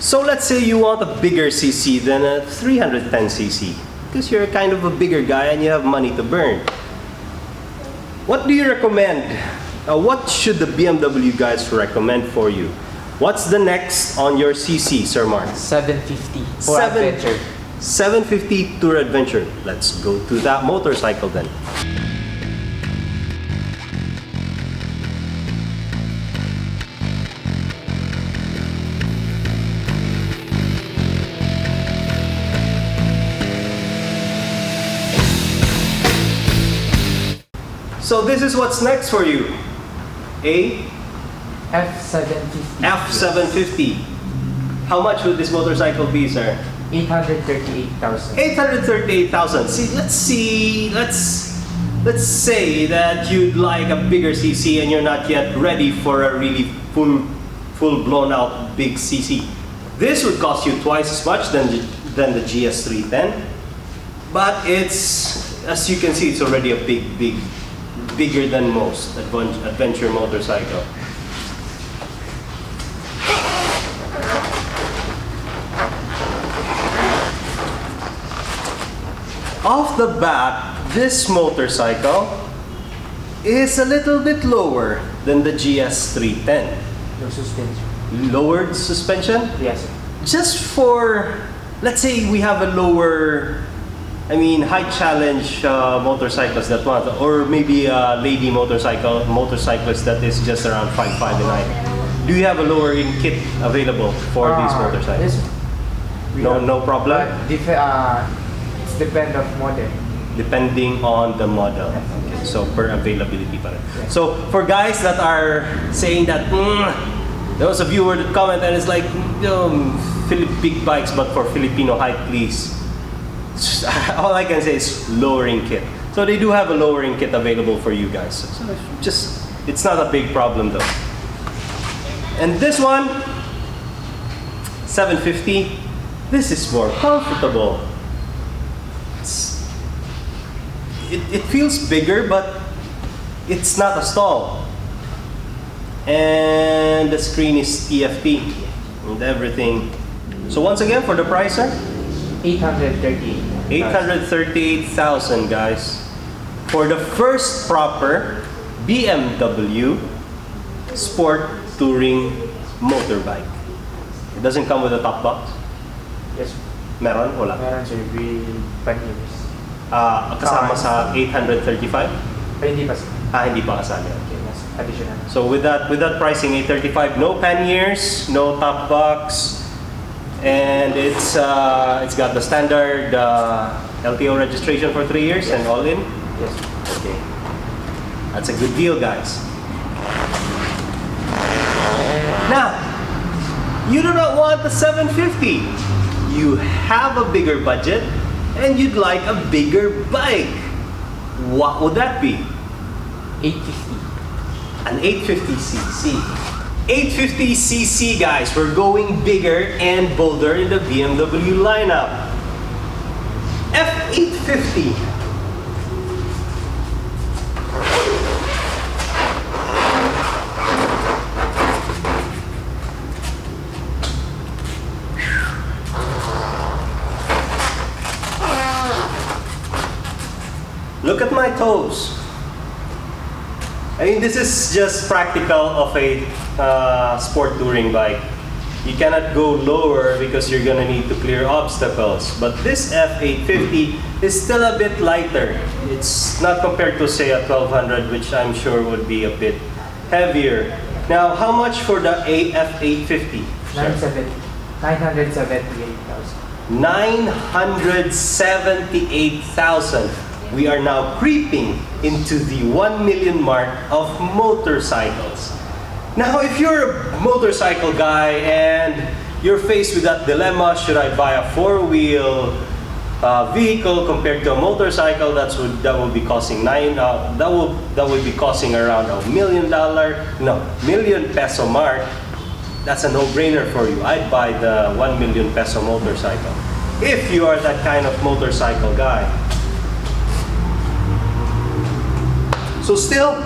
So let's say you want a bigger cc than a 310cc because you're kind of a bigger guy and you have money to burn. What do you recommend? What should the BMW guys recommend for you? What's the next on your cc, Sir Mark? 750 for adventure. 750 Tour Adventure. Let's go to that motorcycle then. So this is what's next for you. A F750. F750. How much would this motorcycle be, sir? 838,000. 838,000. Let's say that you'd like a bigger cc and you're not yet ready for a really full blown out big cc. This would cost you twice as much than the GS310, but it's, as you can see, it's already a bigger than most adventure motorcycle. Off the bat, this motorcycle is a little bit lower than the GS310. No suspension. Lowered suspension? Yes. Just for, let's say we have a lower, high challenge motorcycles that want, or maybe a lady motorcyclist that is just around 5'5" and height. Do you have a lowering kit available for these motorcycles? Yes. No problem? It's depend of model. Depending on the model. Okay, so per availability pa rin. Yes. So for guys that are saying that, there was a viewer that comment and it's like, big bikes but for Filipino height, please. All I can say is lowering kit. So they do have a lowering kit available for you guys. So it's not a big problem though. And this one, 750, this is more comfortable. It feels bigger, but it's not a stall. And the screen is TFT and everything. So once again, for the price, sir? 838,000. 838,000, guys. For the first proper BMW Sport Touring motorbike. It doesn't come with a top box? Yes. Meron? Wala? Meron, sir. With panels. Kasama sa 835? Ay, hindi pa, sir. Hindi pa kasali. Okay, mas additional. So with that pricing, 835, no panniers, no top box, and it's got the standard LTO registration for 3 years and all in. Yes. Okay, that's a good deal, guys. Now, you do not want the 750. You have a bigger budget and you'd like a bigger bike. What would that be? 850. An 850cc. 850cc, guys. We're going bigger and bolder in the BMW lineup. F850. Look at my toes. This is just practical of a sport touring bike. You cannot go lower because you're gonna need to clear obstacles. But this F850 is still a bit lighter. It's not compared to say a 1200, which I'm sure would be a bit heavier. Now, how much for the F850? 978,000. 978,000. We are now creeping into the 1 million mark of motorcycles. Now, if you're a motorcycle guy and you're faced with that dilemma, should I buy a four-wheel vehicle compared to a motorcycle that would be costing that would be costing around million peso mark? That's a no-brainer for you. I'd buy the 1 million peso motorcycle if you are that kind of motorcycle guy. So still,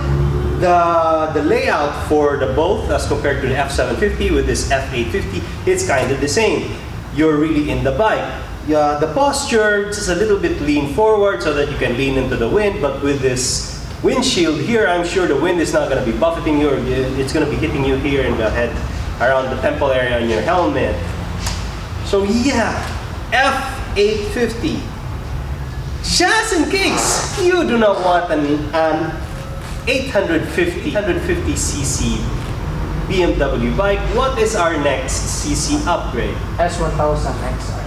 the layout for the both as compared to the F750 with this F850, it's kind of the same. You're really in the bike. The posture just a little bit lean forward so that you can lean into the wind, but with this windshield here, I'm sure the wind is not going to be buffeting you, or it's going to be hitting you here in the head, around the temple area on your helmet. So yeah, F850. Just in case you do not want an 850cc BMW bike, what is our next cc upgrade? S1000 XR.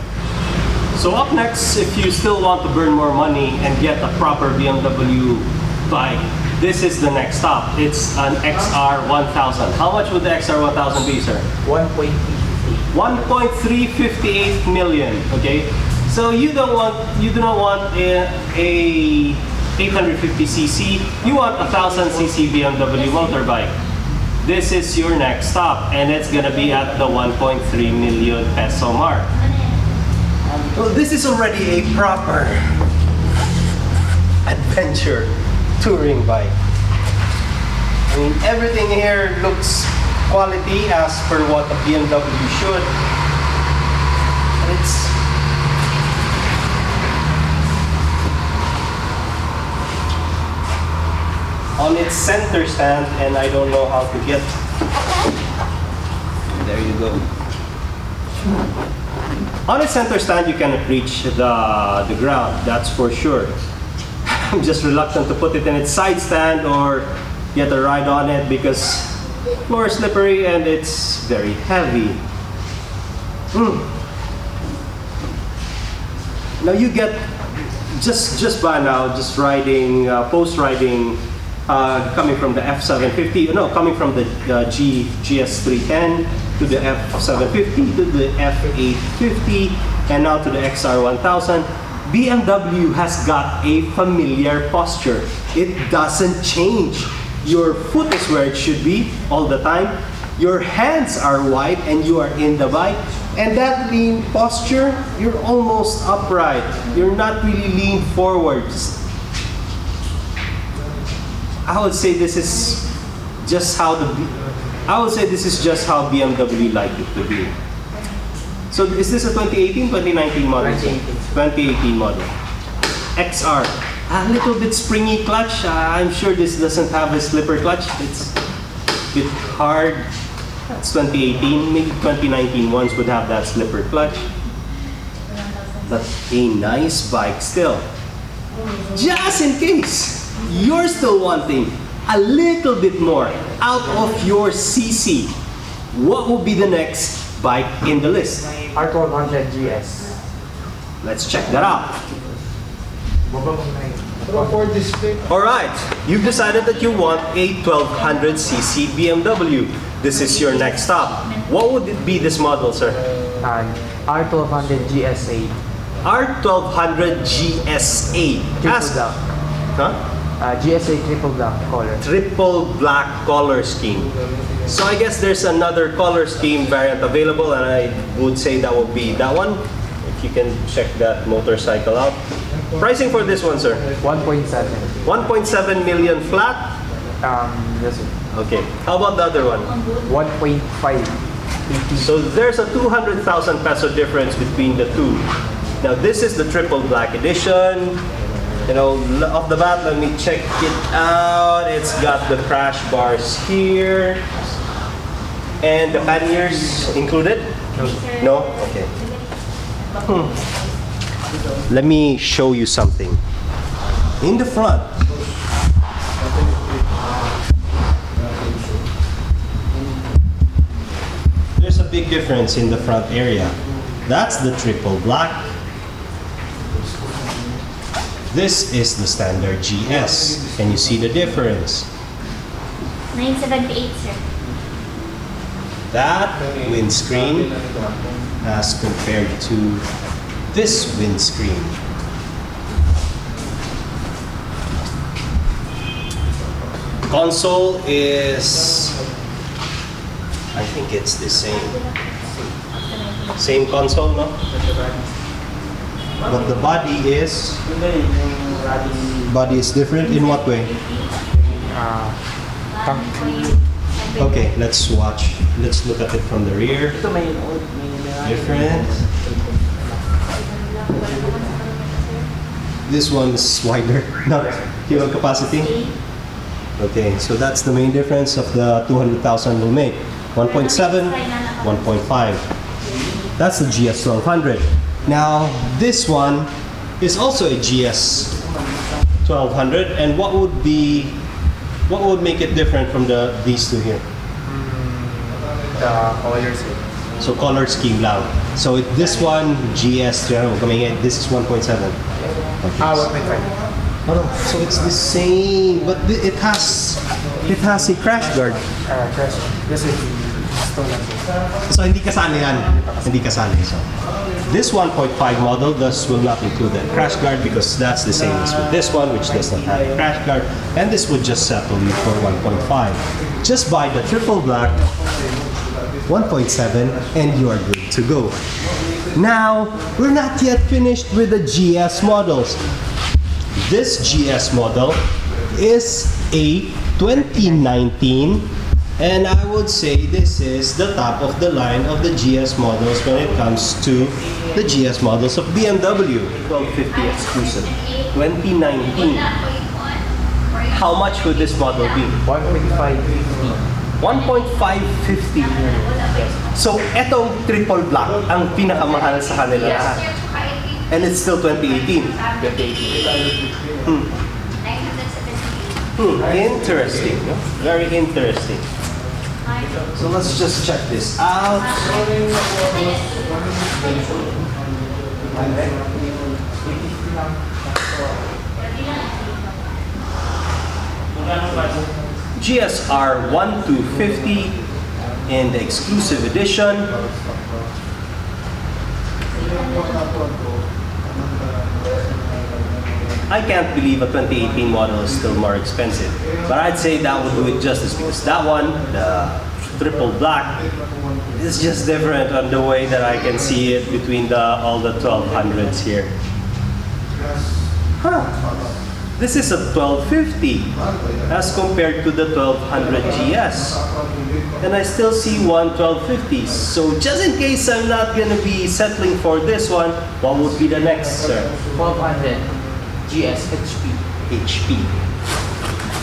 So up next, if you still want to burn more money and get a proper BMW bike, this is the next stop. It's an XR1000. How much would the XR1000 be, sir? 1.358 million. Okay, so you do not want a 850cc. You want a 1000cc BMW motorbike. This is your next stop, and it's gonna be at the 1.3 million peso mark. Well, this is already a proper adventure touring bike. I mean, everything here looks quality as per what a BMW should. And it's on its center stand, and I don't know how to get. There you go. On its center stand, you cannot reach the ground, that's for sure. I'm just reluctant to put it in its side stand or get a ride on it because the floor is slippery and it's very heavy. Now you get just by now, just riding, post riding, coming from the F750, no, coming from the GS310 to the F750 to the F850 and now to the XR1000. BMW has got a familiar posture. It doesn't change. Your foot is where it should be all the time. Your hands are wide and you are in the bike. And that lean posture, you're almost upright. You're not really lean forward. I would say this is just how BMW like it to be. So is this a 2018, 2019 model? 2018 model. XR. A little bit springy clutch. I'm sure this doesn't have a slipper clutch. It's a bit hard. That's 2018. Maybe 2019 ones would have that slipper clutch. But a nice bike still. Just in case you're still wanting a little bit more out of your CC, what will be the next bike in the list? R1200 GS. Let's check that out. Alright, you've decided that you want a 1200cc BMW. This is your next stop. What would it be, this model, sir? R1200 GS8. R1200 GS8. Triple black. Huh? GS8 triple black color. Triple black color scheme. So I guess there's another color scheme variant available, and I would say that would be that one. If you can check that motorcycle out. Pricing for this one, sir? 1.7. 1.7 million flat? Yes, sir. Okay. How about the other one? 1.5. So there's a 200,000 peso difference between the two. Now this is the triple black edition. You know, off the bat, let me check it out. It's got the crash bars here. And the panniers included? No? Okay. Let me show you something. In the front, there's a big difference in the front area. That's the triple black. This is the standard GS. Can you see the difference? 978, sir. That windscreen as compared to this windscreen. Console is, I think it's the same. Same console, no? But the body is different in what way? Okay, let's watch. Let's look at it from the rear. Ito may Different. This one is wider, not fuel capacity. Okay, so that's the main difference of the 200,000 will make. 1.7, 1.5. That's the GS 1200. Now, this one is also a GS 1200, and what would make it different from these two here? the colors. So color scheme lang. So this one GS 300 coming in. This is 1.7. Okay. 1.5. Oh, no. So it's the same, but it has a crash guard. Crash. This is stolen. So hindi kasali yan. Hindi kasali. So this 1.5 model thus will not include that crash guard because that's the same as with this one, which does not have a crash guard, and this would just settle you for 1.5. Just buy the triple black 1.7 and you are good to go. Now, we're not yet finished with the GS models. This GS model is a 2019, and I would say this is the top of the line of the GS models when it comes to the GS models of BMW. 1250 exclusive, 2019. How much would this model be? 1.550. 1.550. So, etong triple black ang pinakamahal sa kanila lahat. And it's still 2018. Interesting. No? Very interesting. So let's just check this out. GSR 1250 in the exclusive edition. I can't believe a 2018 model is still more expensive, but I'd say that would do it justice because that one, the triple black, is just different on the way that I can see it between all the 1200s here. Huh. This is a 1250 as compared to the 1200 GS. And I still see one 1250. So just in case I'm not gonna be settling for this one, what would be the next, sir? 1200 GS HP.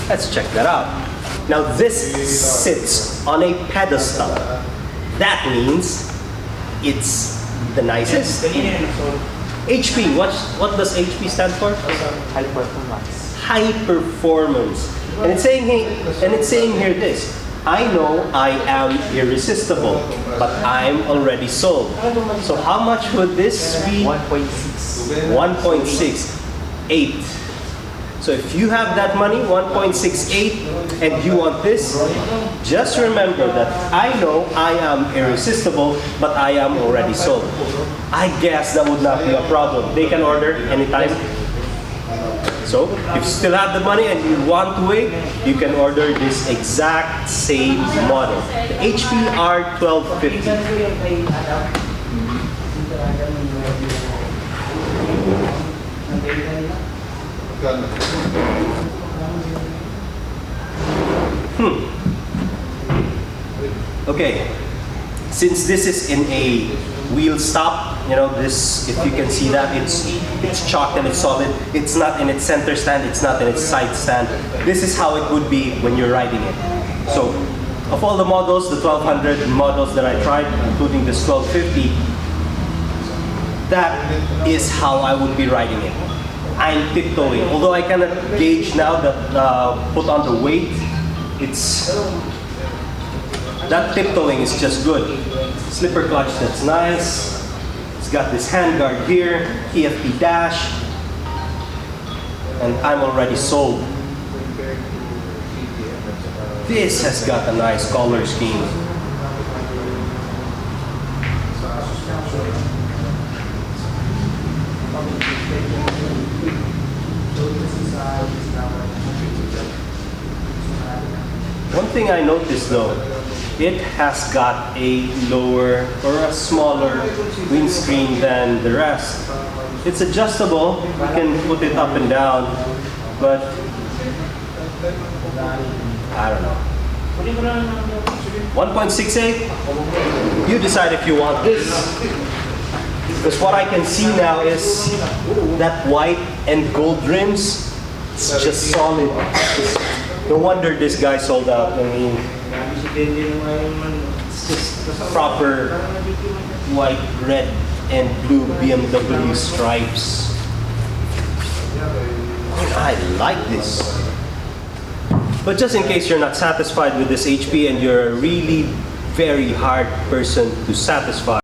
Let's check that out. Now this sits on a pedestal. That means it's the nicest. HP, what does HP stand for? High performance. High performance. And it's saying here this. I know I am irresistible, but I'm already sold. So how much would this be? 1.6. 1.68. So if you have that money, 1.68, and you want this, just remember that I know I am irresistible, but I am already sold. I guess that would not be a problem. They can order anytime. So if you still have the money and you want to wait, you can order this exact same model, the HP R1250. Okay, since this is in a wheel stop, you know, this, if you can see that, it's chalked and it's solid. It's not in its center stand, it's not in its side stand. This is how it would be when you're riding it. So, of all the models, the 1200 models that I tried, including this 1250, that is how I would be riding it. I'm tiptoeing. Although I cannot gauge now that put on the weight, that tiptoeing is just good. Slipper clutch, that's nice. It's got this handguard here, TFT dash, and I'm already sold. This has got a nice color scheme. One thing I noticed though, it has got a lower or a smaller windscreen than the rest. It's adjustable, you can put it up and down, but I don't know. 1.68. You decide if you want this. Because what I can see now is that white and gold rims. It's just solid. No wonder this guy sold out. I mean, it's just proper white, red, and blue BMW stripes. I like this. But just in case you're not satisfied with this HP and you're a really very hard person to satisfy,